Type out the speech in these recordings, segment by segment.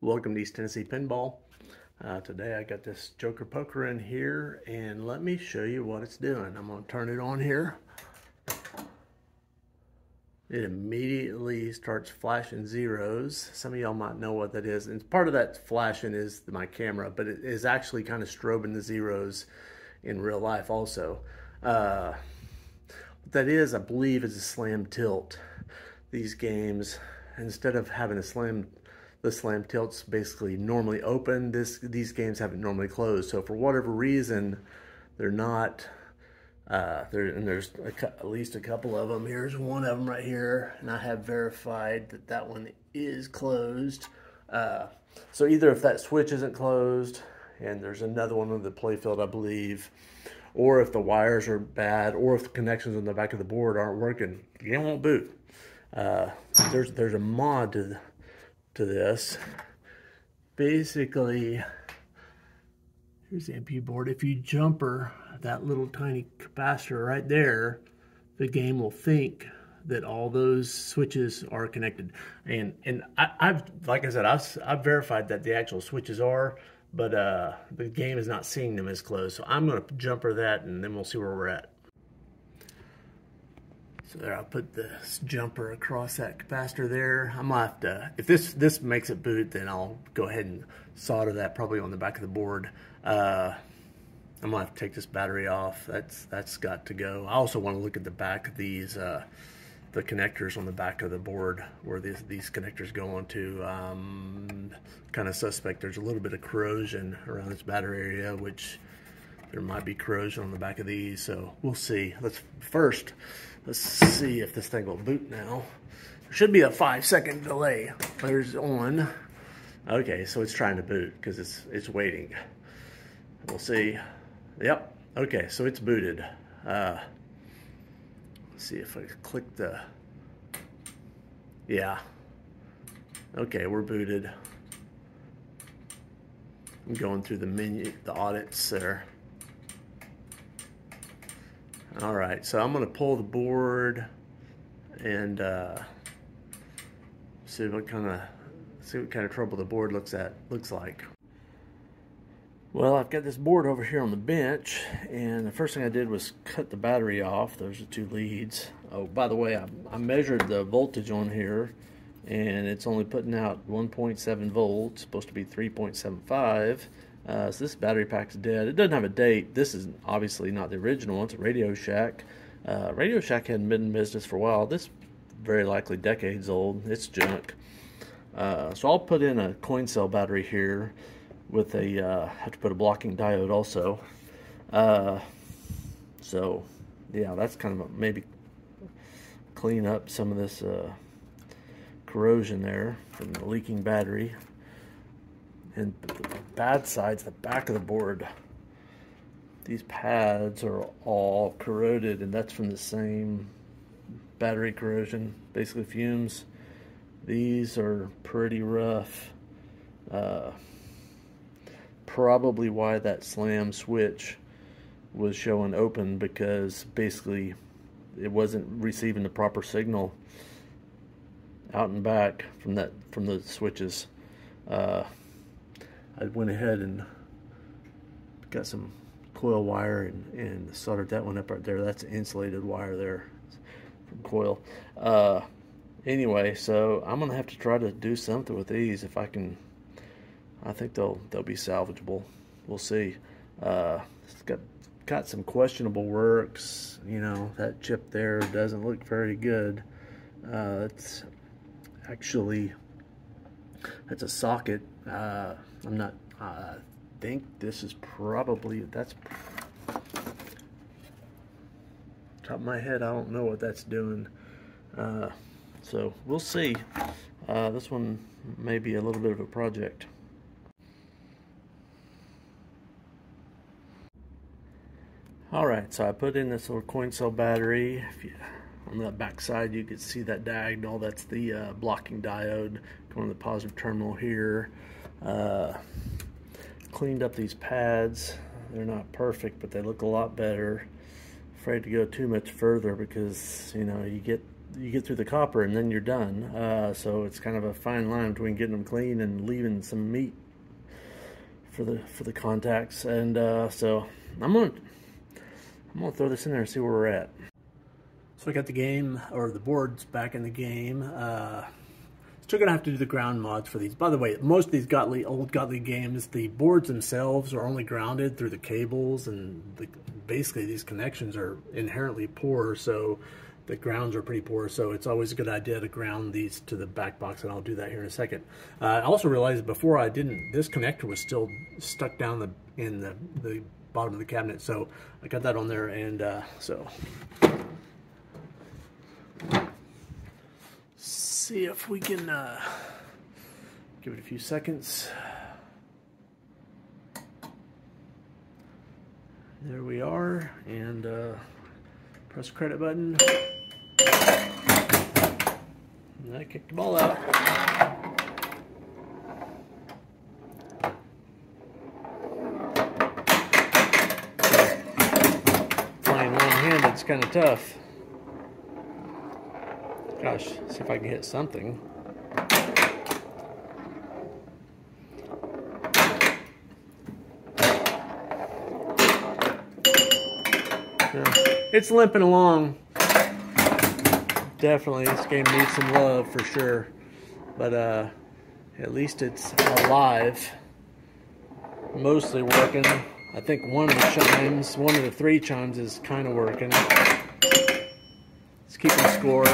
Welcome to East Tennessee Pinball. Today I got this Joker poker in here, and let me show you what it's doing. I'm going to turn it on here. It immediately starts flashing zeros. Some of y'all might know what that is. And part of that flashing is my camera, but it is actually kind of strobing the zeros in real life also. What that is, I believe, is a slam tilt. These games, instead of having a the slam tilt's basically normally open. These games haven't normally closed. So for whatever reason, they're not. And there's at least a couple of them. Here's one of them right here, and I have verified that that one is closed. So either if that switch isn't closed, and there's another one on the playfield, I believe, or if the wires are bad, or if the connections on the back of the board aren't working, the game won't boot. There's a mod to this. Basically, here's the MP board. If you jumper that little tiny capacitor right there, the game will think that all those switches are connected. And I've like I said, I've verified that the actual switches are, but the game is not seeing them as closed. So I'm going to jumper that, and then we'll see where we're at. So there, I'll put this jumper across that capacitor there. I'm gonna have to, if this makes it boot, then I'll go ahead and solder that probably on the back of the board. I'm gonna have to take this battery off. That's got to go. I also want to look at the back of these, the connectors on the back of the board where these connectors go onto. Kind of suspect there's a little bit of corrosion around this battery area, which there might be corrosion on the back of these, so we'll see. Let's see if this thing will boot now. There should be a 5-second delay. There's on. Okay, so it's trying to boot because it's waiting. We'll see. Yep. Okay, so it's booted. Let's see if I click the. Yeah. Okay, we're booted. I'm going through the menu, the audits there. All right, so I'm going to pull the board and see what kind of trouble the board looks like. Well, I've got this board over here on the bench, and the first thing I did was cut the battery off. Those are 2 leads. Oh, by the way, I measured the voltage on here, and it's only putting out 1.7 volts. Supposed to be 3.75. So this battery pack's dead. It doesn't have a date. This is obviously not the original. It's a Radio Shack. Radio Shack hadn't been in business for a while. This very likely decades old. It's junk. So I'll put in a coin cell battery here with a, have to put a blocking diode also. So yeah, that's kind of maybe clean up some of this corrosion there from the leaking battery. And the bad side's the back of the board. These pads are all corroded, and that's from the same battery corrosion, basically fumes. These are pretty rough. Probably why that slam switch was showing open, because basically it wasn't receiving the proper signal out and back from the switches. I went ahead and got some coil wire and soldered that one up right there. That's insulated wire there from coil. Anyway, so I'm gonna have to try to do something with these if I can. I think they'll be salvageable. We'll see. It's got some questionable works. You know, that chip there doesn't look very good. It's actually, that's a socket. I think this is probably, that's top of my head, I don't know what that's doing. So we'll see. This one may be a little bit of a project. Alright, so I put in this little coin cell battery. On that back side you can see that diagonal, that's the blocking diode going to the positive terminal here. Cleaned up these pads. They're not perfect, but they look a lot better. Afraid to go too much further because, you know, you get you get through the copper and then you're done. So it's kind of a fine line between getting them clean and leaving some meat for the contacts. And so I'm gonna throw this in there and see where we're at. So I got the game, or the boards, back in the game. Still gonna have to do the ground mods for these. By the way, most of these old Gottlieb games, the boards themselves are only grounded through the cables, and basically these connections are inherently poor, so the grounds are pretty poor. So it's always a good idea to ground these to the back box, and I'll do that here in a second. I also realized before I didn't. This connector was still stuck down in the bottom of the cabinet, so I got that on there, and so. See if we can give it a few seconds. There we are, and press the credit button. And I kicked the ball out. Playing one-handed is kind of tough. Gosh, see if I can hit something. It's limping along. Definitely, this game needs some love for sure. But at least it's alive. Mostly working. I think one of the 3 chimes is kind of working. It's keeping score.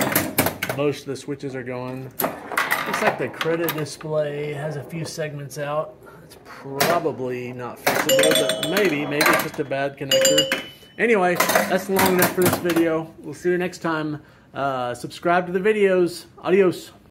Most of the switches are going. Looks like the credit display has a few segments out. It's probably not fixable, but maybe it's just a bad connector. Anyway, that's long enough for this video. We'll see you next time. Subscribe to the videos. Adios.